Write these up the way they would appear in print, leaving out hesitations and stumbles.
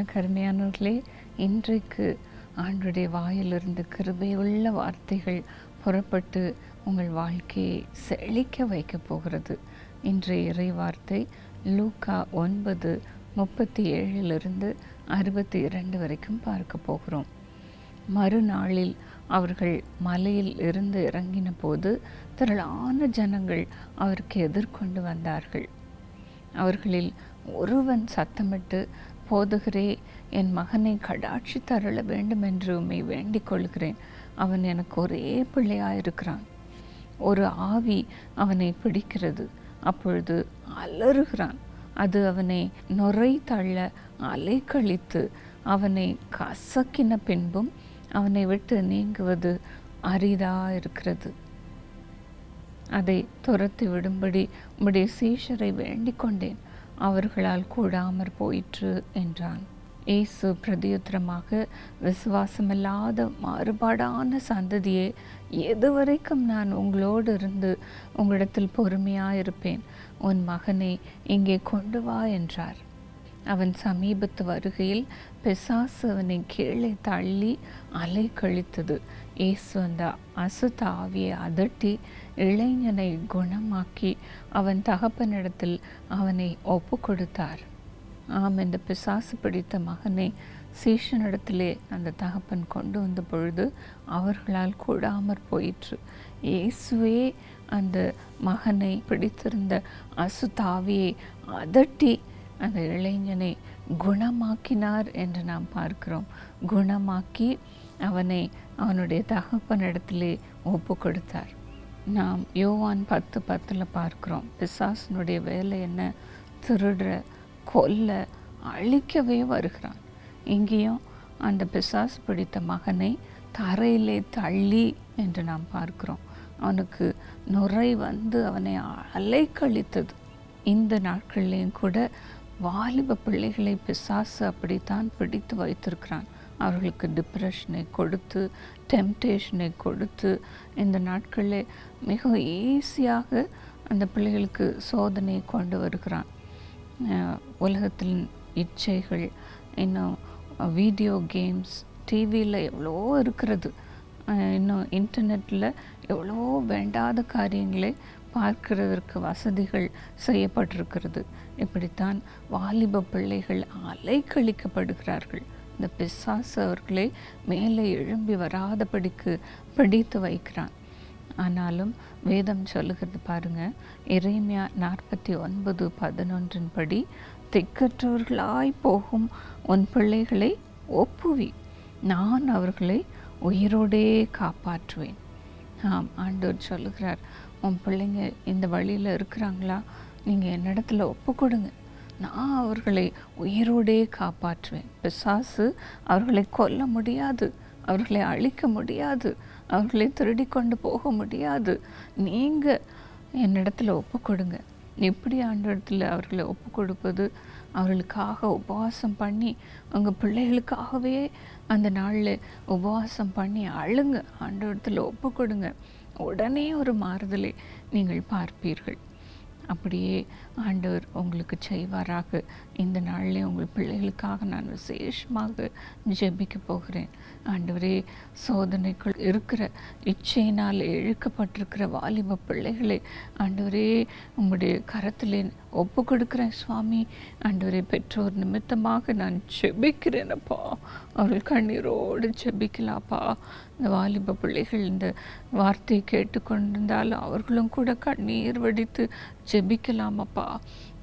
எனக்கு அருமையானவர்களே, இன்றைக்கு ஆண்டுடைய வாயிலிருந்து கிருபையுள்ள வார்த்தைகள் புறப்பட்டு உங்கள் வாழ்க்கையை செழிக்க வைக்கப் போகிறது. இன்றைய இறை வார்த்தை லூக்கா 9:37 62 வரைக்கும் பார்க்க போகிறோம். மறுநாளில் அவர்கள் மலையில் இருந்து இறங்கின போது திரளான ஜனங்கள் அவருக்கு எதிர்கொண்டு வந்தார்கள். அவர்களில் ஒருவன் சத்தமிட்டு, போதகரே, என் மகனை கடாட்சி தருள வேண்டும் என்று உம்மை வேண்டிக் கொள்கிறேன். அவன் எனக்கு ஒரே பிள்ளையாயிருக்கிறான். ஒரு ஆவி அவனை பிடிக்கிறது. அப்பொழுது அலறுகிறான். அது அவனை நுரை தள்ள அலைக்கழித்து அவனை கசக்கின பின்பும் அவனை விட்டு நீங்குவது அரிதாயிருக்கிறது. அதை துரத்தி விடும்படி உம்முடைய சீஷரை வேண்டிக் கொண்டேன், அவர்களால் கூடாமற் போயிற்று என்றான். இயேசு பிரதியுத்தரமாக, விசுவாசமில்லாத மாறுபாடான சந்ததியே, எதுவரைக்கும் நான் உங்களோடு இருந்து உங்களிடத்தில் பொறுமையாயிருப்பேன்? உன் மகனை இங்கே கொண்டு வா என்றார். அவன் சமீபத்து வருகையில் பிசாசு அவனை கீழே தள்ளி அலை கழித்தது. இயேசு அந்த அசுத்த ஆவியை அதட்டி இளைஞனை குணமாக்கி அவன் தகப்பனிடத்தில் அவனை ஒப்பு கொடுத்தார். இந்த பிசாசு பிடித்த மகனை சீஷனிடத்திலே அந்த தகப்பன் கொண்டு வந்த பொழுது அவர்களால் கூடாமற் போயிற்று. இயேசுவே அந்த மகனை பிடித்திருந்த அசுத்தாவியை அதட்டி அந்த இளைஞனை குணமாக்கினார் என்று நாம் பார்க்கிறோம். குணமாக்கி அவனை அவனுடைய தகப்பனிடத்திலே ஒப்பு கொடுத்தார். நாம் யோவான் 10:10 பார்க்கிறோம். பிசாசனுடைய வேலை என்ன? திருடுற, கொல்ல, அழிக்கவே வருகிறான். இங்கேயும் அந்த பிசாசு பிடித்த மகனை தரையிலே தள்ளி என்று நாம் பார்க்கிறோம். அவனுக்கு நுரை வந்து அவனை அலைக்கழித்தது. இந்த நாட்கள்லேயும் கூட வாலிப பிள்ளைகளை பிசாசு அப்படித்தான் பிடித்து வைத்திருக்கிறான். அவர்களுக்கு டிப்ரெஷனை கொடுத்து, டெம்டேஷனை கொடுத்து, இந்த நாட்களில் மிக ஈஸியாக அந்த பிள்ளைகளுக்கு சோதனையை கொண்டு வருகிறான். உலகத்தின் இச்சைகள், இன்னும் வீடியோ கேம்ஸ், டிவியில் எவ்வளோ இருக்கிறது, இன்னும் இன்டர்நெட்டில் எவ்வளோ வேண்டாத காரியங்களை பார்க்கிறதற்கு வசதிகள் செய்யப்பட்டிருக்கிறது. இப்படித்தான் வாலிப பிள்ளைகள் அலைக்கழிக்கப்படுகிறார்கள். இந்த பிசாசு அவர்களை மேலே எழும்பி வராதபடிக்கு பிடித்து வைக்கிறான். ஆனாலும் வேதம் சொல்லுகிறது பாருங்க, எரேமியா 49:11 படி, திக்கற்றவர்களாய் போகும் உன் பிள்ளைகளை ஒப்புவி, நான் அவர்களை உயிரோடே காப்பாற்றுவேன். ஆண்டவர் சொல்லுகிறார், உன் பிள்ளைங்க இந்த வழியில் இருக்கிறாங்களா, நீங்கள் என்னிடத்துல ஒப்பு கொடுங்க, நான் அவர்களை உயிரோடே காப்பாற்றுவேன். பிசாசு அவர்களை கொல்ல முடியாது, அவர்களை அழிக்க முடியாது, அவர்களை திருடி கொண்டு போக முடியாது. நீங்கள் என்னிடத்துல ஒப்பு கொடுங்க. எப்படி ஆண்டவரிடத்தில் அவர்களை ஒப்பு கொடுப்பது? அவர்களுக்காக உபவாசம் பண்ணி, உங்கள் பிள்ளைகளுக்காகவே அந்த நாளில் உபவாசம் பண்ணி அழுங்க, ஆண்டவரிடத்தில் ஒப்பு கொடுங்க. உடனே ஒரு மாறுதலை நீங்கள் பார்ப்பீர்கள். அப்படியே ஆண்டவர் உங்களுக்கு செய்வாராக. இந்த நாளிலே உங்கள் பிள்ளைகளுக்காக நான் விசேஷமாக ஜெபிக்க போகிறேன். ஆண்டவரே, சோதனைக்குள் இருக்கிற இச்சையினால் இழுக்கப்பட்டிருக்கிற வாலிப பிள்ளைகளை ஆண்டவரே உங்களுடைய கரத்திலே ஒப்பு கொடுக்குறேன் சுவாமி. ஆண்டவரே, பெற்றோர் நிமித்தமாக நான் ஜெபிக்கிறேனப்பா. அவர்கள் கண்ணீரோடு ஜெபிக்கலாப்பா. இந்த வாலிப பிள்ளைகள் இந்த வார்த்தையை கேட்டுக்கொண்டிருந்தாலும் அவர்களும் கூட கண்ணீர் வடித்து ஜெபிக்கலாமப்பா.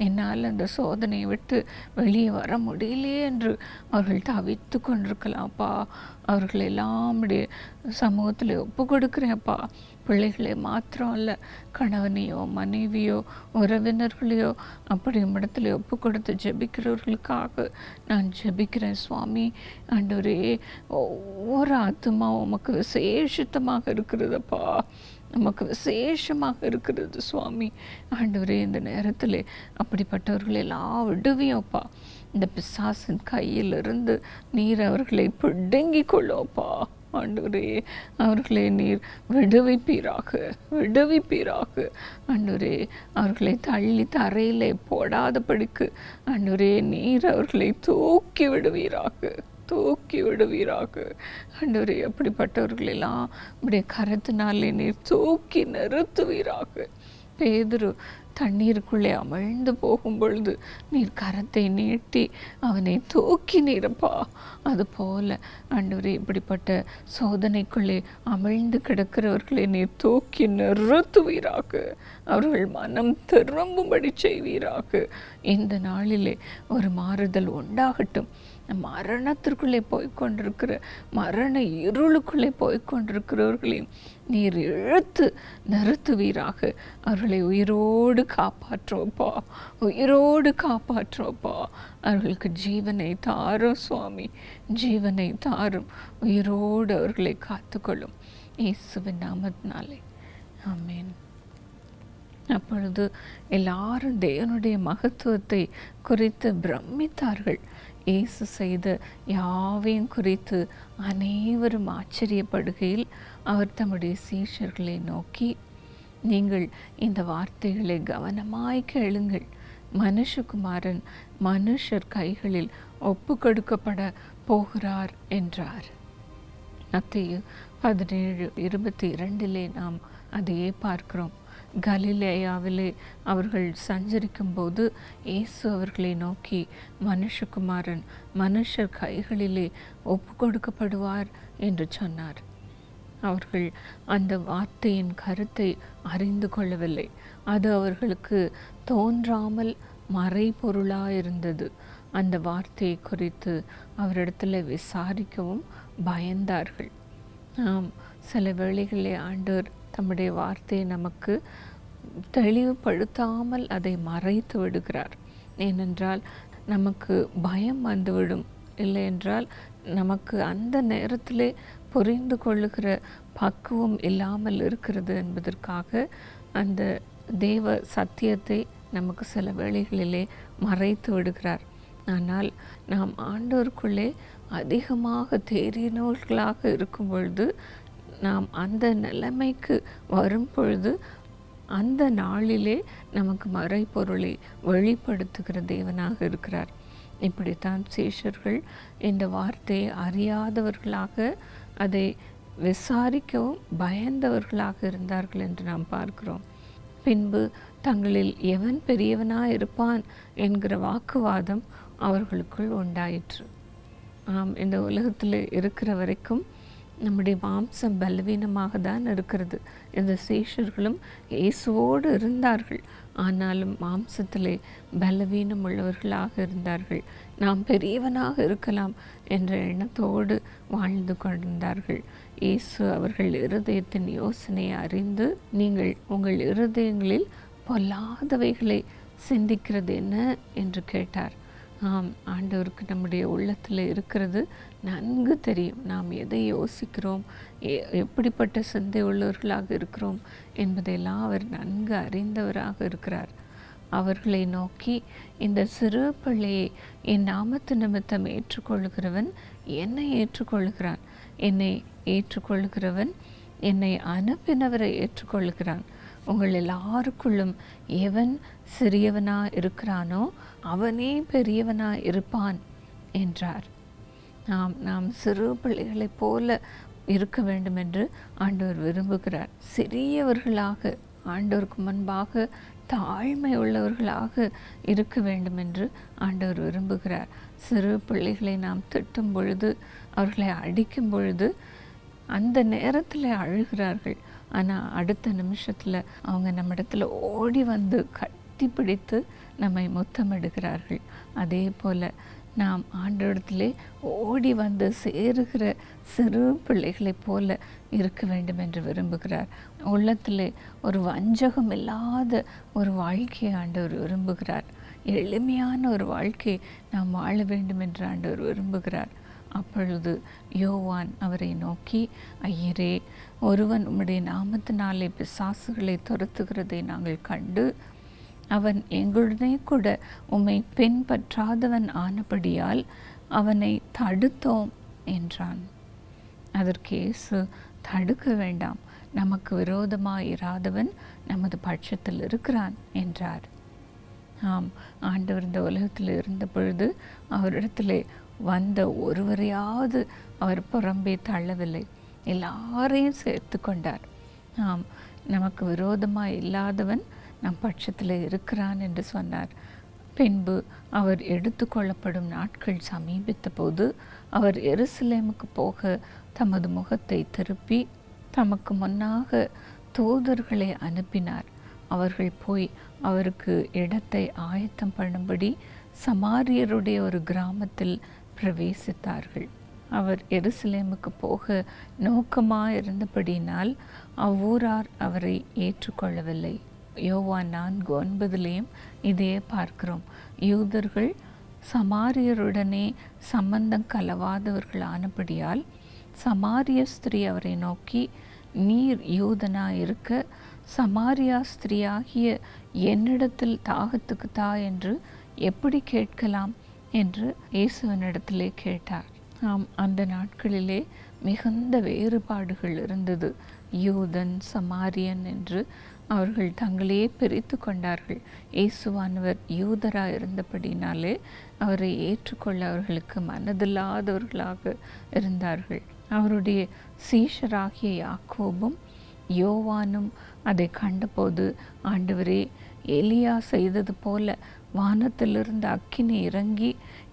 என்னால் அந்த சோதனையை விட்டு வெளியே வர முடியலையே என்று அவர்கள் தவித்து கொண்டிருக்கலாம்ப்பா. அவர்கள் எல்லாமுடைய சமூகத்தில் ஒப்பு கொடுக்குறேன்ப்பா. பிள்ளைகளை மாத்திரம் அல்ல, கணவனையோ மனைவியோ உறவினர்களையோ அப்படி இடத்துல ஒப்பு கொடுத்து ஜெபிக்கிறவர்களுக்காக நான் ஜெபிக்கிறேன் சுவாமி. ஆண்டவரே, ஒவ்வொரு ஆத்துமாவும் உமக்கு விசேஷித்தமாக இருக்கிறதப்பா, நமக்கு விசேஷமாக இருக்கிறது சுவாமி. ஆண்டவரே, இந்த நேரத்தில் அப்படிப்பட்டவர்கள் எல்லாம் விடுவியோப்பா. இந்த பிசாசின் கையிலிருந்து நீர் அவர்களை பிடுங்கி கொள்ளோப்பா. ஆண்டவரே அவர்களை நீர் விடுவிப்பீராக, விடுவிப்பீராக. ஆண்டவரே அவர்களை தள்ளி தரையிலே போடாதபடிக்கு ஆண்டவரே நீர் அவர்களை தூக்கி விடுவீராக, தூக்கி விடுவீராக. ஆண்டவரே அப்படிப்பட்டவர்களெல்லாம் உடைய கரத்தினாலே நீர் தூக்கி நிறுத்துவீராக. பேதுரு தண்ணீருக்குள்ளே அமிழ்ந்து போகும் பொழுது நீர் கரத்தை நீட்டி அவனை தூக்கி நீரப்பா. அதுபோல ஆண்டவரே இப்படிப்பட்ட சோதனைக்குள்ளே அமிழ்ந்து கிடக்கிறவர்களை நீர் தூக்கி நிறுத்துவீராக. அவர்கள் மனம் திரும்பும்படி செய்வீராக. இந்த நாளிலே ஒரு மாறுதல் உண்டாகட்டும். மரணத்திற்குள்ளே போய்கொண்டிருக்கிற மரண இருளுக்குள்ளே போய்கொண்டிருக்கிறவர்களையும் நீர் இழுத்து நிறுத்துவீராக. அவர்களை உயிரோடு காப்பாற்றுவப்பா, உயிரோடு காப்பாற்றுவப்பா. அவர்களுக்கு ஜீவனை தாரும் சுவாமி, ஜீவனை தாரும். உயிரோடு அவர்களை காத்துக்கொள்ளும் இயேசுவின் நாமத்தினாலே ஆமென். அப்பொழுது எல்லாரும் தேவனுடைய மகத்துவத்தை குறித்து பிரமித்தார்கள். இயேசு செய்த யாவையும் குறித்து அனைவரும் ஆச்சரியப்படுகையில் அவர் தம்முடைய சீஷர்களை நோக்கி, நீங்கள் இந்த வார்த்தைகளை கவனமாய் கேளுங்கள். மனுஷகுமாரன் மனுஷர் கைகளில் ஒப்பு கொடுக்கப்பட போகிறார் என்றார். மத்தேயு 17:22 நாம் அதையே பார்க்கிறோம். கலிலேயாவிலே அவர்கள் சஞ்சரிக்கும்போது இயேசு அவர்களை நோக்கி, மனுஷகுமாரன் மனுஷர் கைகளிலே ஒப்பு கொடுக்கப்படுவார் என்று சொன்னார். அவர்கள் அந்த வார்த்தையின் கருத்தை அறிந்து கொள்ளவில்லை. அது அவர்களுக்கு தோன்றாமல் மறைபொருளாயிருந்தது. அந்த வார்த்தையை குறித்து அவரிடத்தில் விசாரிக்கவும் பயந்தார்கள். நாம் சில வேளைகளிலே ஆண்டவர் தம்முடைய வார்த்தையை நமக்கு தெளிவுபடுத்தாமல் அதை மறைத்து விடுகிறார். ஏனென்றால் நமக்கு பயம் வந்துவிடும். இல்லை என்றால் நமக்கு அந்த நேரத்திலே புரிந்து கொள்ளுகிற பக்குவம் இல்லாமல் இருக்கிறது என்பதற்காக அந்த தேவ சத்தியத்தை நமக்கு சில வேளைகளிலே மறைத்து விடுகிறார். ஆனால் நாம் ஆண்டவருக்குள்ளே அதிகமாக தேறினவர்களாக இருக்கும் பொழுது, நாம் அந்த நிலைமைக்கு வரும் பொழுது அந்த நாளிலே நமக்கு மறைபொருளை வெளிப்படுத்துகிற தேவனாக இருக்கிறார். இப்படித்தான் சீஷர்கள் இந்த வார்த்தையை அறியாதவர்களாக, அதை விசாரிக்கவும் பயந்தவர்களாக இருந்தார்கள் என்று நாம் பார்க்கிறோம். பின்பு தங்களில் எவன் பெரியவனாக இருப்பான் என்கிற வாக்குவாதம் அவர்களுக்குள் உண்டாயிற்று. இந்த உலகத்தில் இருக்கிற வரைக்கும் நம்முடைய மாம்சம் பலவீனமாக தான் இருக்கிறது. இந்த சீஷர்களும் இயேசுவோடு இருந்தார்கள், ஆனாலும் மாம்சத்திலே பலவீனம் உள்ளவர்களாக இருந்தார்கள். நாம் பெரியவனாக இருக்கலாம் என்ற எண்ணத்தோடு வாழ்ந்து கொண்டிருந்தார்கள். இயேசு அவர்கள் இருதயத்தின் யோசனையை அறிந்து, நீங்கள் உங்கள் இருதயங்களில் பொல்லாதவைகளை சிந்திக்கிறது என்ன என்று கேட்டார். ஆண்டவருக்கு நம்முடைய உள்ளத்தில் இருக்கிறது நன்கு தெரியும். நாம் எதை யோசிக்கிறோம், எப்படிப்பட்ட சிந்தை உள்ளவர்களாக இருக்கிறோம் என்பதையெல்லாம் அவர் நன்கு அறிந்தவராக இருக்கிறார். அவர்களை நோக்கி, இந்த சிறு பிள்ளையை என் நாமத்து நிமித்தம் ஏற்றுக்கொள்கிறவன் என்னை ஏற்றுக்கொள்கிறான், என்னை ஏற்றுக்கொள்கிறவன் என்னை அனுப்பினவரை ஏற்றுக்கொள்கிறான். உங்கள் எல்லாருக்குள்ளும் எவன் சிறியவனா இருக்கிறானோ அவனே பெரியவனா இருப்பான் என்றார். நாம் சிறு பிள்ளைகளைப் போல இருக்க வேண்டும் என்று ஆண்டவர் விரும்புகிறார். சிறியவர்களாக, ஆண்டவருக்கு முன்பாக தாழ்மை உள்ளவர்களாக இருக்க வேண்டும் என்று ஆண்டவர் விரும்புகிறார். சிறு பிள்ளைகளை நாம் திட்டும் பொழுது, அவர்களை அடிக்கும் பொழுது அந்த நேரத்தில் அழுகிறார்கள். ஆனால் அடுத்த நிமிஷத்தில் அவங்க நம்மிடத்தில் ஓடி வந்து கட்டி பிடித்து நம்மை முத்தமிடுகிறார்கள். அதே போல் நாம் ஆண்டவரிடத்திலே ஓடி வந்து சேருகிற சிறு பிள்ளைகளைப் போல இருக்க வேண்டும் என்று விரும்புகிறார். உள்ளத்திலே ஒரு வஞ்சகம் இல்லாத ஒரு வாழ்க்கையை ஆண்டவர் விரும்புகிறார். எளிமையான ஒரு வாழ்க்கை நாம் வாழ வேண்டும் என்று ஆண்டவர் விரும்புகிறார். அப்பொழுது யோவான் அவரை நோக்கி, ஐயரே, ஒருவன் உம்முடைய நாமத்தினாலே பிசாசுகளை துரத்துகிறதை நாங்கள் கண்டு, அவன் எங்களுடனே கூட உம்மை பின்பற்றாதவன் ஆனபடியால் அவனை தடுத்தோம் என்றான். அதற்கு இயேசு, தடுக்க வேண்டாம், நமக்கு விரோதமாக இராதவன் நமது பட்சத்தில் இருக்கிறான் என்றார். ஆம், ஆண்டவர் இந்த உலகத்தில் இருந்த பொழுது அவரிடத்திலே வந்த ஒருவரையாவது அவர் புறம்பே தள்ளவில்லை, எல்லாரையும் சேர்த்து கொண்டார். ஆம், நமக்கு விரோதமாக இல்லாதவன் நம் பட்சத்தில் இருக்கிறான் என்று சொன்னார். பின்பு அவர் எடுத்துக்கொள்ளப்படும் நாட்கள் சமீபித்த போது அவர் எருசலேமுக்கு போக தமது முகத்தை திருப்பி தமக்கு முன்னாக தூதர்களை அனுப்பினார். அவர்கள் போய் அவருக்கு இடத்தை ஆயத்தம் பண்ணும்படி சமாரியருடைய ஒரு கிராமத்தில் பிரவேசித்தார்கள். அவர் எருசலேமுக்கு போக நோக்கமாக இருந்தபடியினால் அவ்வூரார் அவரை ஏற்றுக்கொள்ளவில்லை. யோவான் 4:9 இதையே பார்க்கிறோம். யூதர்கள் சமாரியருடனே சம்பந்தம் கலவாதவர்கள் ஆனபடியால் சமாரிய ஸ்திரீ அவரை நோக்கி, நீர் யூதனா இருக்க சமாரியா ஸ்திரீயாகிய என்னிடத்தில் தாகத்துக்கு தா என்று எப்படி கேட்கலாம் என்று இயேசுவனிடத்திலே கேட்டார். அந்த நாட்களிலே மிகுந்த வேறுபாடுகள் இருந்தது. யூதன், சமாரியன் என்று அவர்கள் தங்களையே பிரித்து கொண்டார்கள். இயேசுவானவர் யூதராக இருந்தபடினாலே அவரை ஏற்றுக்கொள்ள அவர்களுக்கு மனதில்லாதவர்களாக இருந்தார்கள். அவருடைய சீஷராகிய யாக்கோபும் யோவானும் அதை கண்டபோது, ஆண்டவரே, எலியா செய்தது போல வானத்திலிருந்து அக்கினி இறங்கி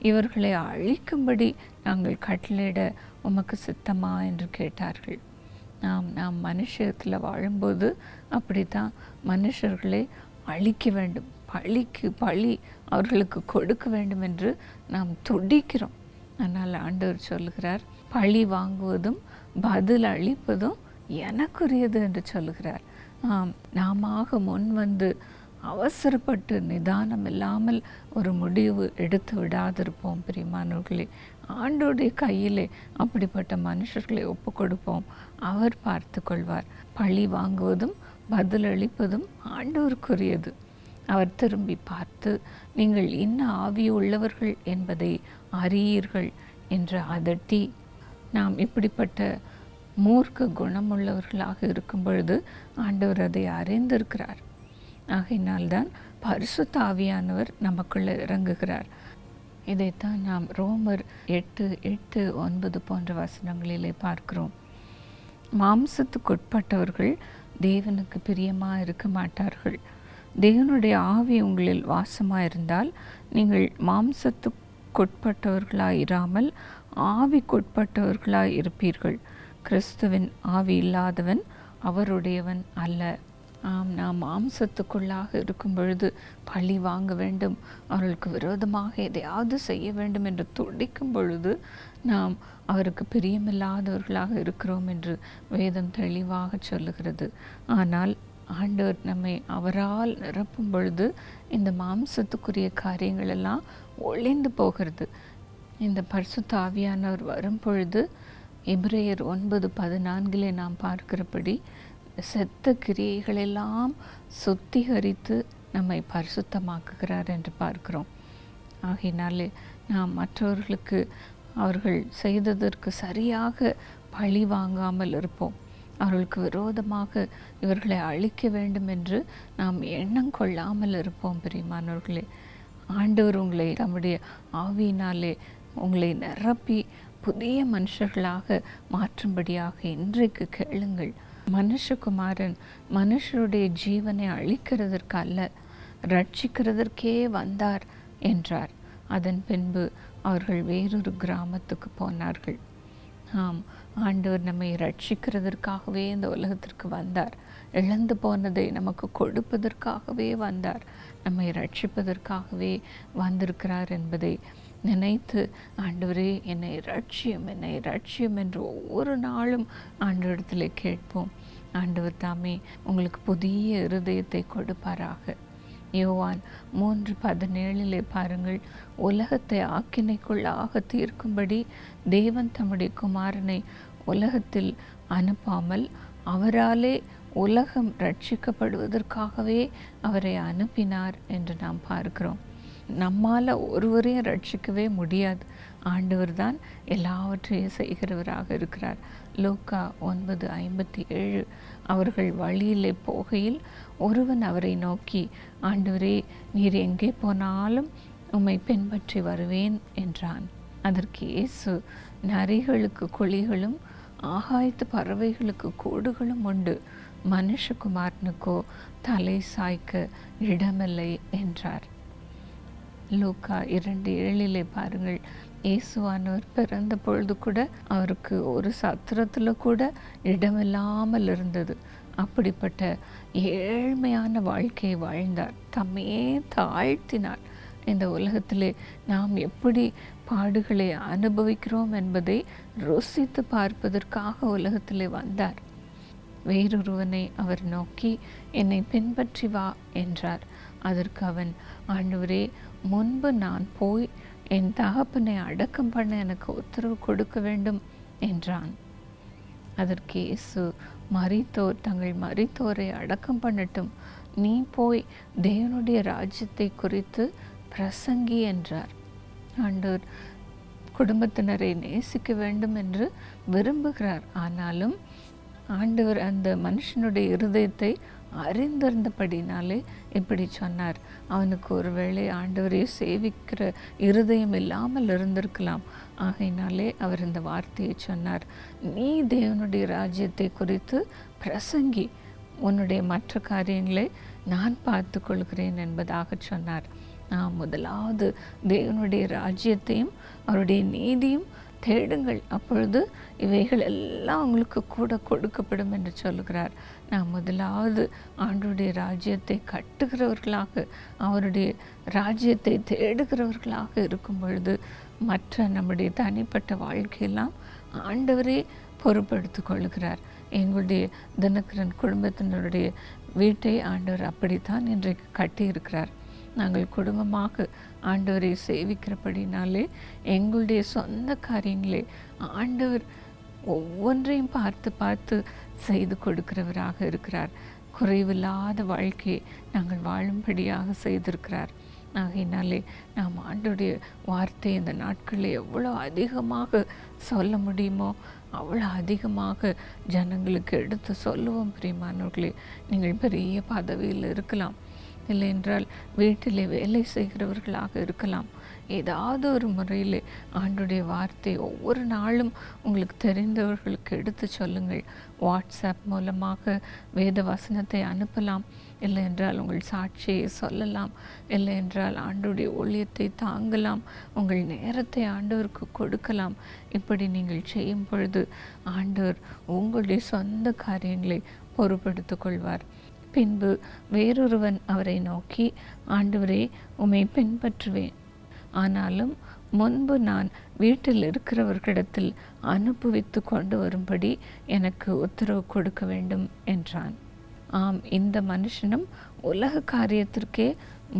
இவர்களை அழிக்கும்படி நாங்கள் கட்டளையிட உமக்கு சித்தமா என்று கேட்டார்கள். நாம் மனுஷத்தில் வாழும்போது அப்படித்தான் மனுஷர்களை அழிக்க வேண்டும், பழிக்கு பழி அவர்களுக்கு கொடுக்க வேண்டும் என்று நாம் துடிக்கிறோம். அதனால் ஆண்டவர் சொல்லுகிறார், பழி வாங்குவதும் பதில் அளிப்பதும் எனக்குரியது என்று சொல்லுகிறார். நாம முன் வந்து அவசரப்பட்டு நிதானம் இல்லாமல் ஒரு முடிவு எடுத்து விடாதிருப்போம். பிரியமானவர்களே, ஆண்டோடைய கையிலே அப்படிப்பட்ட மனுஷர்களை ஒப்பு கொடுப்போம். அவர் பார்த்து கொள்வார். பழி வாங்குவதும் பதிலளிப்பதும் ஆண்டவருக்குரியது. அவர் திரும்பி பார்த்து, நீங்கள் இன்ன ஆவி உள்ளவர்கள் என்பதை அறியீர்கள் என்று அதட்டி, நாம் இப்படிப்பட்ட மூர்க்க குணமுள்ளவர்களாக இருக்கும் பொழுது ஆண்டவர் அதை அறிந்திருக்கிறார். ஆகையினால்தான் பரிசுத்த ஆவியானவர் நமக்குள்ளே இறங்குகிறார். இதைத்தான் நாம் ரோமர் 8:8-9 போன்ற வசனங்களிலே பார்க்கிறோம். மாம்சத்துக்குட்பட்டவர்கள் தேவனுக்கு பிரியமாக இருக்க மாட்டார்கள். தேவனுடைய ஆவி உங்களில் வாசமாக இருந்தால் நீங்கள் மாம்சத்துக்குட்பட்டவர்களாக இராமல் ஆவிக்குட்பட்டவர்களாக இருப்பீர்கள். கிறிஸ்துவின் ஆவி இல்லாதவன் அவருடையவன் அல்ல. நாம் மாம்சத்துக்குள்ளாக இருக்கும் பொழுது பழி வாங்க வேண்டும், அவர்களுக்கு விரோதமாக எதையாவது செய்ய வேண்டும் என்று துடிக்கும் பொழுது நாம் அவருக்கு பிரியமில்லாதவர்களாக இருக்கிறோம் என்று வேதம் தெளிவாக சொல்லுகிறது. ஆனால் ஆண்டவர் நம்மை அவரால் நிரப்பும் பொழுது இந்த மாம்சத்துக்குரிய காரியங்கள் எல்லாம் ஒழிந்து போகிறது. இந்த பரிசுத்த ஆவியானவர் வரும் பொழுது எபிரேயர் 9:14 நாம் பார்க்கிறபடி செத்த கிரியைகளெல்லாம் சுத்திகரித்து நம்மை பரிசுத்தமாக்குகிறார் என்று பார்க்கிறோம். ஆகையினாலே நாம் மற்றவர்களுக்கு அவர்கள் செய்ததற்கு சரியாக பழி வாங்காமல் இருப்போம். அவர்களுக்கு விரோதமாக இவர்களை அழிக்க வேண்டும் என்று நாம் எண்ணம் கொள்ளாமல் இருப்போம். பிரியமானவர்களே, ஆண்டவர் உங்களை தம்முடைய ஆவியினாலே உங்களை நிரப்பி புதிய மனுஷர்களாக மாற்றும்படியாக இன்றைக்கு கேளுங்கள். மனுஷகுமாரன் மனுஷருடைய ஜீவனை அழிக்கிறதற்கு அல்ல, ரட்சிக்கிறதற்கே வந்தார் என்றார். அதன் பின்பு அவர்கள் வேறொரு கிராமத்துக்கு போனார்கள். ஆண்டவர் நம்மை ரட்சிக்கிறதற்காகவே இந்த உலகத்திற்கு வந்தார். இழந்து போனதை நமக்கு கொடுப்பதற்காகவே வந்தார். நம்மை ரட்சிப்பதற்காகவே வந்திருக்கிறார் என்பதை நினைத்து, ஆண்டவரே என்னை ரட்சியும், என்னை ரட்சியும் என்று ஒவ்வொரு நாளும் ஆண்டவரிடத்தில் கேட்போம். ஆண்டவர் தாமே உங்களுக்கு புதிய இருதயத்தை கொடுப்பாராக. யோவான் 3:17 பாருங்கள், உலகத்தை ஆக்கினைக்குள்ளாக தீர்க்கும்படி தேவன் தம்முடைய குமாரனை உலகத்தில் அனுப்பாமல் அவராலே உலகம் ரட்சிக்கப்படுவதற்காகவே அவரை அனுப்பினார் என்று நாம் பார்க்கிறோம். நம்மால் ஒருவரையும் ரட்சிக்கவே முடியாது. ஆண்டவர் தான் எல்லாவற்றையும் செய்கிறவராக இருக்கிறார். லூக்கா 9:57 அவர்கள் வழியிலே போகையில் ஒருவன் அவரை நோக்கி, ஆண்டவரே, நீர் எங்கே போனாலும் உம்மை பின்பற்றி வருவேன் என்றான். அதற்கு இயேசு, நரிகளுக்கு குழிகளும் ஆகாயத்து பறவைகளுக்கு கூடுகளும் உண்டு, மனுஷகுமாரனுக்கோ தலை சாய்க்க இடமில்லை என்றார். லூக்கா 2:7 பாருங்கள், இயேசுவானவர் பிறந்த பொழுது கூட அவருக்கு ஒரு சத்திரத்தில் கூட இடமில்லாமல் இருந்தது. அப்படிப்பட்ட ஏழ்மையான வாழ்க்கையை வாழ்ந்தார். தம்மையே தாழ்த்தினார். இந்த உலகத்திலே நாம் எப்படி பாடுகளை அனுபவிக்கிறோம் என்பதை ருசித்து பார்ப்பதற்காக உலகத்திலே வந்தார். வேறொருவனை அவர் நோக்கி, என்னை பின்பற்றி வா என்றார். அதற்கு அவன், ஆண்டவரே, முன்பு நான் போய் என் தகப்பனை அடக்கம் பண்ண எனக்கு உத்தரவு கொடுக்க வேண்டும் என்றான். அதற்கு இயேசு, மரித்தோர் தங்கள் மரித்தோரை அடக்கம் பண்ணட்டும், நீ போய் தேவனுடைய ராஜ்யத்தை குறித்து பிரசங்கி என்றார். ஆண்டவர் குடும்பத்தினரை நேசிக்க வேண்டும் என்று விரும்புகிறார். ஆனாலும் ஆண்டவர் அந்த மனுஷனுடைய இருதயத்தை அறிந்திருந்தபடினாலே இப்படி சொன்னார். அவனுக்கு ஒருவேளை ஆண்டவரை சேவிக்கிற இருதயம் இல்லாமல் இருந்திருக்கலாம். ஆகையினாலே அவர் இந்த வார்த்தையை சொன்னார், நீ தேவனுடைய ராஜ்யத்தை குறித்து பிரசங்கி, உன்னுடைய மற்ற காரியங்களை நான் பார்த்து கொள்கிறேன் என்பதாக சொன்னார். நாம் முதலாவது தேவனுடைய ராஜ்யத்தையும் அவருடைய நீதியும் தேடுங்கள், அப்பொழுது இவைகள் எல்லாம் உங்களுக்கு கூட கொடுக்கப்படும் என்று சொல்கிறார். நாம் முதலாவது ஆண்டவருடைய ராஜ்யத்தை கட்டுகிறவர்களாக, அவருடைய ராஜ்யத்தை தேடுகிறவர்களாக இருக்கும் பொழுது மற்ற நம்முடைய தனிப்பட்ட வாழ்க்கையெல்லாம் ஆண்டவரே பொறுப்படுத்திக் கொள்கிறார். எங்களுடைய தினகரன் குடும்பத்தினருடைய வீட்டை ஆண்டவர் அப்படித்தான் இன்றைக்கு கட்டியிருக்கிறார். நாங்கள் குடும்பமாக ஆண்டவரை சேவிக்கிறபடினாலே எங்களுடைய சொந்த காரியங்களே ஆண்டவர் ஒவ்வொன்றையும் பார்த்து பார்த்து செய்து கொடுக்கிறவராக இருக்கிறார். குறைவில்லாத வாழ்க்கையை நாங்கள் வாழும்படியாக செய்திருக்கிறார். ஆகையினாலே நாம் ஆண்டவருடைய வார்த்தை இந்த நாட்களில் எவ்வளோ அதிகமாக சொல்ல முடியுமோ அவ்வளோ அதிகமாக ஜனங்களுக்கு எடுத்து சொல்லுவோம். பிரியமானவர்களே, நீங்கள் பெரிய பதவியில் இருக்கலாம், இல்லை என்றால் வீட்டிலே வேலை செய்கிறவர்களாக இருக்கலாம். ஏதாவது ஒரு முறையில் ஆண்டுடைய வார்த்தை ஒவ்வொரு நாளும் உங்களுக்கு தெரிந்தவர்களுக்கு எடுத்து சொல்லுங்கள். வாட்ஸ்அப் மூலமாக வேத வசனத்தை அனுப்பலாம், இல்லை என்றால் உங்கள் சாட்சியை சொல்லலாம், இல்லை என்றால் ஆண்டுடைய ஊழியத்தை தாங்கலாம், உங்கள் நேரத்தை ஆண்டவருக்கு கொடுக்கலாம். இப்படி நீங்கள் செய்யும் பொழுது ஆண்டவர் உங்களுடைய சொந்த காரியங்களை பொறுப்படுத்திக் கொள்வார். பின்பு வேறொருவன் அவரை நோக்கி, ஆண்டவரே, உம்மை பின்பற்றுவேன், ஆனாலும் முன்பு நான் வீட்டில் இருக்கிறவர்களிடத்தில் அனுப்புவித்து கொண்டு வரும்படி எனக்கு உத்தரவு கொடுக்க வேண்டும் என்றான். ஆம், இந்த மனுஷனும் உலக காரியத்திற்கே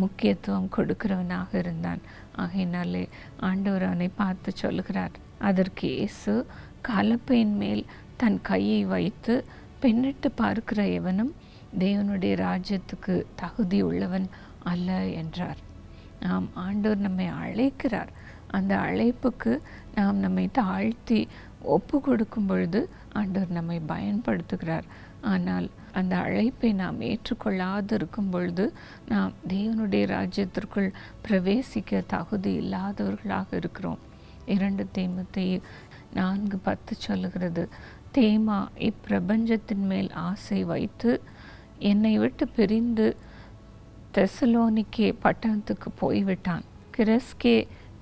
முக்கியத்துவம் கொடுக்கிறவனாக இருந்தான். ஆகையினாலே ஆண்டவர் அவனை பார்த்து சொல்கிறார். அதற்கு இயேசு, கலப்பையின் மேல் தன் கையை வைத்து பின்னிட்டு பார்க்கிற எவனும் தேவனுடைய ராஜ்யத்துக்கு தகுதி உள்ளவன் அல்ல என்றார். நாம் ஆண்டவர் நம்மை அழைக்கிறார். அந்த அழைப்புக்கு நாம் நம்மை தாழ்த்தி ஒப்பு கொடுக்கும் பொழுது ஆண்டவர் நம்மை பயன்படுத்துகிறார். ஆனால் அந்த அழைப்பை நாம் ஏற்றுக்கொள்ளாது இருக்கும் பொழுது நாம் தேவனுடைய ராஜ்யத்திற்குள் பிரவேசிக்க தகுதி இல்லாதவர்களாக இருக்கிறோம். 2 தீமோத்தேயு 4:10 சொல்லுகிறது, தேமா இப்பிரபஞ்சத்தின் மேல் ஆசை வைத்து என்னை விட்டு பிரிந்து தெசலோனிக்கே பட்டணத்துக்கு போய்விட்டான். கிரெஸ்கே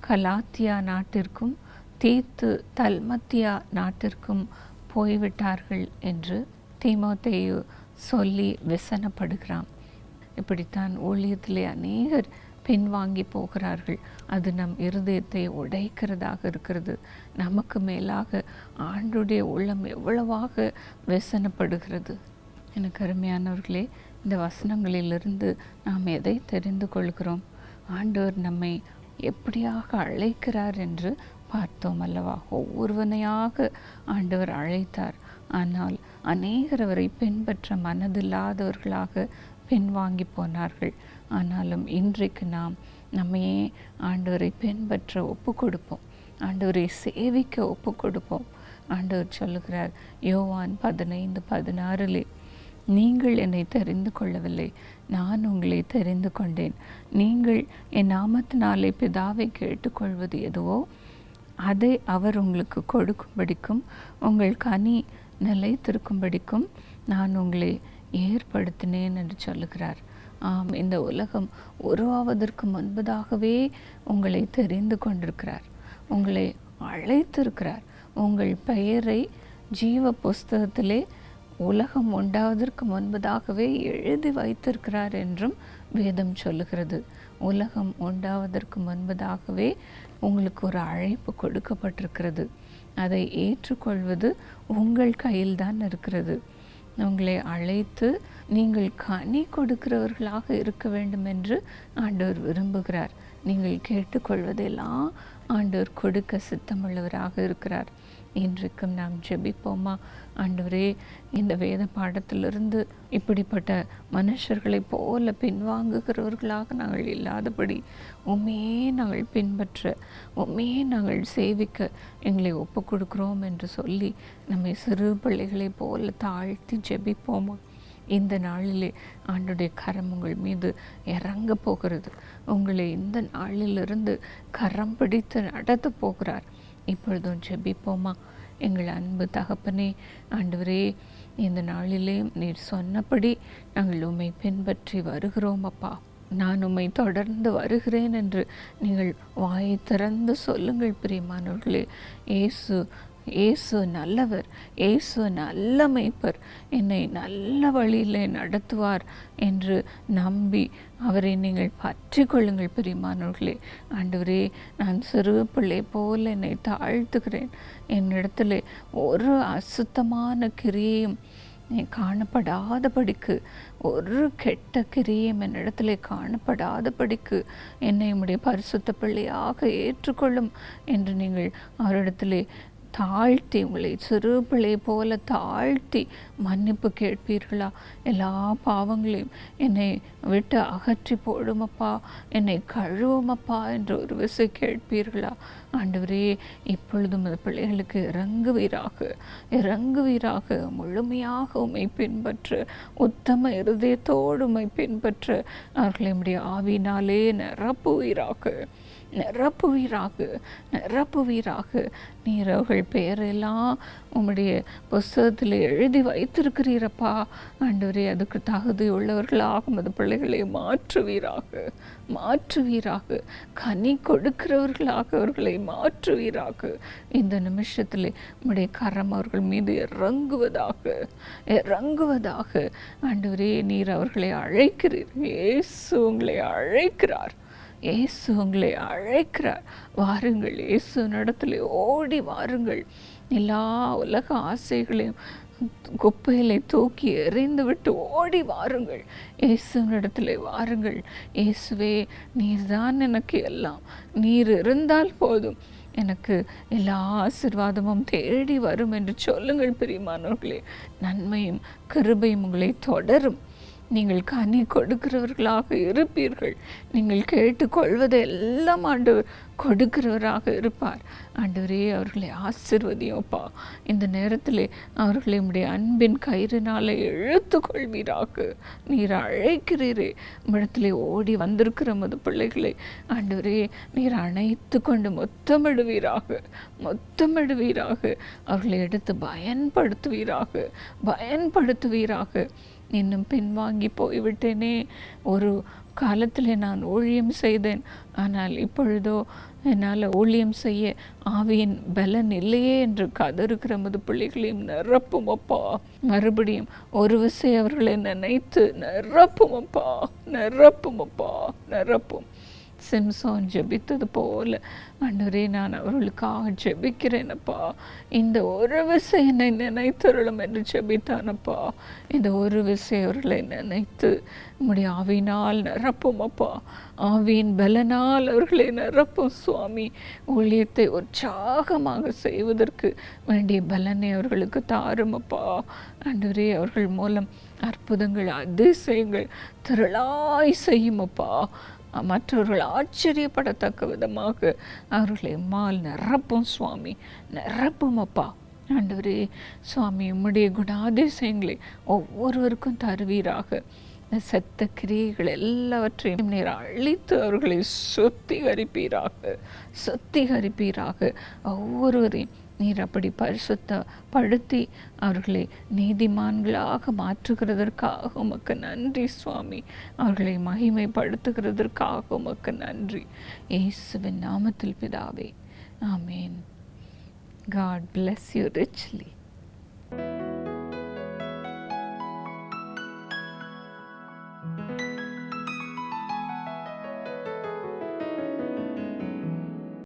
கலாத்தியா நாட்டிற்கும் தீத்து தல்மத்தியா நாட்டிற்கும் போய்விட்டார்கள் என்று தீமோத்தேயு சொல்லி விசனப்படுகிறான். இப்படித்தான் ஊழியத்திலே அநேகர் பின்வாங்கி போகிறார்கள். அது நம் இருதயத்தை உடைக்கிறதாக இருக்கிறது. நமக்கு மேலாக ஆண்டுடைய உள்ளம் எவ்வளவாக விசனப்படுகிறது. எனக்கு அருமையானவர்களே, இந்த வசனங்களிலிருந்து நாம் எதை தெரிந்து கொள்கிறோம்? ஆண்டவர் நம்மை எப்படியாக அழைக்கிறார் என்று பார்த்தோம் அல்லவா? ஒவ்வொருவனையாக ஆண்டவர் அழைத்தார். ஆனால் அநேகர் அவரை பின்பற்ற மனதில்லாதவர்களாக பின்வாங்கி போனார்கள். ஆனாலும் இன்றைக்கு நாம் நம்மையே ஆண்டவரை பின்பற்ற ஒப்பு கொடுப்போம், ஆண்டவரை சேவிக்க ஒப்பு கொடுப்போம். ஆண்டவர் சொல்லுகிறார் யோவான் 15:16, நீங்கள் என்னை தெரிந்து கொள்ளவில்லை, நான் உங்களை தெரிந்து கொண்டேன். நீங்கள் என் நாமத்தினாலே பிதாவை கேட்டுக்கொள்வது எதுவோ அதை அவர் உங்களுக்கு கொடுக்கும்படிக்கும் உங்கள் கனி நிலைத்திருக்கும்படிக்கும் நான் உங்களை ஏற்படுத்தினேன் என்று சொல்லுகிறார். ஆம், இந்த உலகம் உருவாவதற்கு முன்பதாகவே உங்களை தெரிந்து கொண்டிருக்கிறார், உங்களை அழைத்திருக்கிறார். உங்கள் பெயரை ஜீவ புஸ்தகத்திலே உலகம் உண்டாவதற்கு முன்பதாகவே எழுதி வைத்திருக்கிறார் என்றும் வேதம் சொல்லுகிறது. உலகம் உண்டாவதற்கு முன்பதாகவே உங்களுக்கு ஒரு அழைப்பு கொடுக்கப்பட்டிருக்கிறது. அதை ஏற்றுக்கொள்வது உங்கள் கையில்தான் இருக்கிறது. உங்களை அழைத்து நீங்கள் கனி கொடுக்கிறவர்களாக இருக்க வேண்டும் என்று ஆண்டவர் விரும்புகிறார். நீங்கள் கேட்டுக்கொள்வதெல்லாம் ஆண்டவர் கொடுக்க சித்தமுள்ளவராக இருக்கிறார். இன்றைக்கும் நாம் ஜெபிப்போமா? ஆண்டவரே, இந்த வேத பாடத்திலிருந்து இப்படிப்பட்ட மனுஷர்களைப் போல பின்வாங்குகிறவர்களாக நாங்கள் இல்லாதபடி உண்மையே நாங்கள் பின்பற்ற, உண்மையே நாங்கள் சேவிக்க எங்களை ஒப்பு கொடுக்கிறோம் என்று சொல்லி நம்மை சிறு பிள்ளைகளைப் போல தாழ்த்தி ஜெபிப்போமா? இந்த நாளிலே ஆண்டுடைய கரம் உங்கள் மீது இறங்க போகிறது. உங்களை இந்த நாளிலிருந்து கரம் பிடித்து நடத்த போகிறார். இப்பொழுதும் ஜெபிப்போமா? எங்கள் அன்பு தகப்பனே, ஆண்டவரே, இந்த நாளிலே நீர் சொன்னபடி நாங்கள் உம்மை பின்பற்றி வருகிறோம் அப்பா. நான் உம்மை தொடர்ந்து வருகிறேன் என்று நீங்கள் வாயை திறந்து சொல்லுங்கள் பிரியமானவர்களே. இயேசு நல்லவர், இயேசு நல்ல மேய்ப்பர், என்னை நல்ல வழியிலே நடத்துவார் என்று நம்பி அவரை நீங்கள் பற்றி கொள்ளுங்கள் பிரியமானவர்களே. ஆண்டவரே, நான் சிறு பிள்ளை போல என்னை தாழ்த்துகிறேன். என்னிடத்துல ஒரு அசுத்தமான கிரியையும் காணப்படாதபடிக்கு, ஒரு கெட்ட கிரியும் என்னிடத்துல காணப்படாதபடிக்கு என்னை உம்முடைய பரிசுத்த பிள்ளையாக ஏற்றுக்கொள்ளும் என்று நீங்கள் அவரிடத்திலே தாழ்த்தி, உங்களை சிறு பிள்ளை போல தாழ்த்தி மன்னிப்பு கேட்பீர்களா? எல்லா பாவங்களையும் என்னை விட்டு அகற்றி போடுமப்பா, என்னை கழுவுமப்பா என்று ஒரு விசை கேட்பீர்களா? ஆண்டவரே, இப்பொழுதும் அந்த பிள்ளைகளுக்கு இறங்குவீராக, முழுமையாக உம்மை பின்பற்ற, உத்தம இருதயத்தோடு உம்மை பின்பற்ற அவர்களை உம்முடைய ஆவியினாலே நிரப்புவீராக. நீர் அவர்கள் பெயரெல்லாம் உம்முடைய புஸ்தகத்தில் எழுதி வைத்திருக்கிறீரப்பா. ஆண்டவரே, அதுக்கு தகுதி உள்ளவர்களாக அந்த பிள்ளைகளை மாற்றுவீராக, கனி கொடுக்கிறவர்களாக அவர்களை மாற்றுவீராக. இந்த நிமிஷத்தில் உம்முடைய கரம் அவர்கள் மீது இறங்குவதாக. ஆண்டவரே, நீர் அவர்களை அழைக்கிறீர். இயேசு உங்களை அழைக்கிறார். வாருங்கள், இயேசு நடத்தில் ஓடி வாருங்கள். எல்லா உலக ஆசைகளையும் குப்பையிலே தூக்கி எறிந்து விட்டு ஓடி வாருங்கள், இயேசுவினிடத்தில் வாருங்கள். இயேசுவே, நீர்தான் எனக்கு எல்லாம், நீர் இருந்தால் போதும், எனக்கு எல்லா ஆசீர்வாதமும் தேடி வரும் என்று சொல்லுங்கள் பிரியமானவர்களே. நன்மையும் கிருபையும் உங்களை தொடரும். நீங்கள் கனி கொடுக்கிறவர்களாக இருப்பீர்கள். நீங்கள் கேட்டுக்கொள்வதெல்லாம் ஆண்டவர் கொடுக்கிறவராக இருப்பார். ஆண்டவரே, அவர்களை ஆசீர்வதியோப்பா. இந்த நேரத்தில் அவர்களை உம்முடைய அன்பின் கயிறினாலே இழுத்து கொள்வீராக. நீர் அழைக்கிறீரே, இடத்துல ஓடி வந்திருக்கிற மது பிள்ளைகளை ஆண்டவரே நீர் அணைத்து கொண்டு மொத்தமிடுவீராக. அவர்களை எடுத்து பயன்படுத்துவீராக. இன்னும் பின்வாங்கி போய்விட்டேனே. ஒரு காலத்தில் நான் ஊழியம் செய்தேன், ஆனால் இப்பொழுதோ என்னால் ஊழியம் செய்ய ஆவியின் பலன் இல்லையே என்று கதறுகிற மது பிள்ளைகளையும் நிரப்பும் அப்பா. மறுபடியும் ஒரு விசை அவர்களை நினைத்து நிரப்பும். சிம்சோன் ஜெபித்தது போல ஆண்டவரே நான் அவர்களுக்காக ஜெபிக்கிறேனப்பா. இந்த ஒரு விசை என்னை நினைத்தருளும் என்று ஜெபித்தானப்பா. இந்த ஒரு விசை அவர்களை நினைத்து உம்முடைய ஆவியினால் நிரப்பும் அப்பா. ஆவியின் பலனால் அவர்களை நிரப்பும் சுவாமி. ஊழியத்தை உற்சாகமாக செய்வதற்கு வேண்டிய பலனை அவர்களுக்கு தாருமப்பா. ஆண்டவரே அவர்கள் மூலம் அற்புதங்கள் அதிசயங்கள் திரளாய் செய்யுமப்பா. மற்றவர்கள் ஆச்சரியப்படத்தக்க விதமாக அவர்களை மால் நிரப்பும் சுவாமி, நிரப்பும் அப்பா. ஆண்டவரே சுவாமி, உம்முடைய குணாதிசயங்களை ஒவ்வொருவருக்கும் தருவீராக. செத்த கிரியைகள் எல்லாவற்றையும் நீர் அழித்து அவர்களை சுத்திகரிப்பீராக, சுத்திகரிப்பீராக. ஒவ்வொருவரையும் நீர் அப்படி பரிசுத்தப்படுத்தி அவர்களை நீதிமான்களாக மாற்றுகிறதற்காக உமக்கு நன்றி சுவாமி. அவர்களை மகிமைப்படுத்துகிறதற்காக உமக்கு நன்றி. இயேசுவின் நாமத்தில் பிதாவே, ஆமேன். God bless you richly.